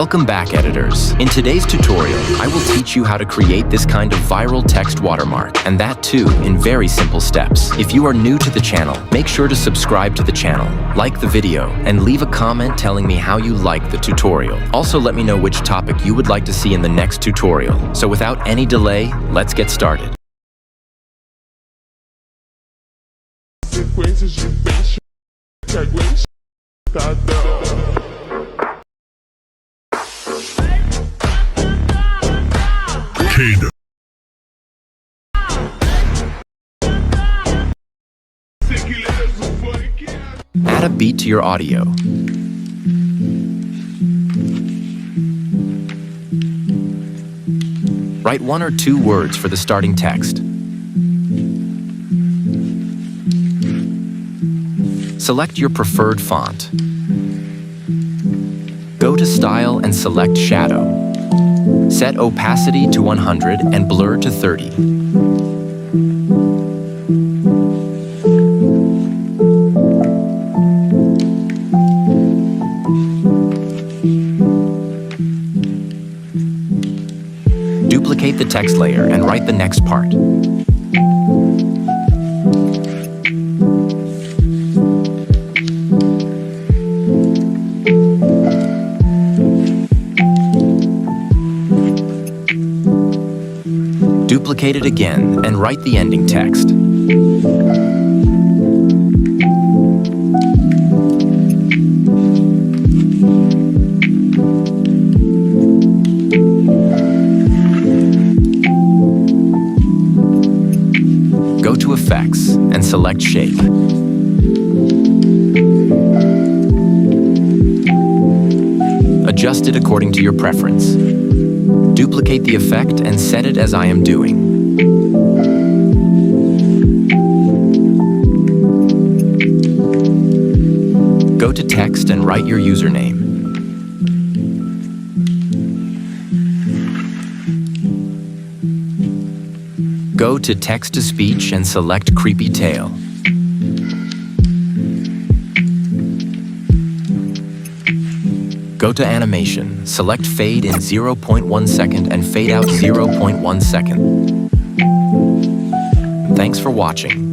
Welcome back, editors. In today's tutorial, I will teach you how to create this kind of viral text watermark, and that too in very simple steps. If you are new to the channel, make sure to subscribe to the channel, like the video, and leave a comment telling me how you like the tutorial. Also, let me know which topic you would like to see in the next tutorial. So without any delay, let's get started. Sequências de peixe que aguente Sentadão. Add a beat to your audio. Write 1 or 2 words for the starting text. Select your preferred font. Go to Style and select Shadow. Set opacity to 100 and blur to 30. Duplicate the text layer and write the next part. Duplicate it again and write the ending text. Go to Effects and select Shape. Adjust it according to your preference. Duplicate the effect and set it as I am doing. Go to Text and write your username. Go to Text-to-Speech and select Creepy Tail. Go to Animation, select Fade in 0.1 second and Fade out 0.1 second. Thanks for watching.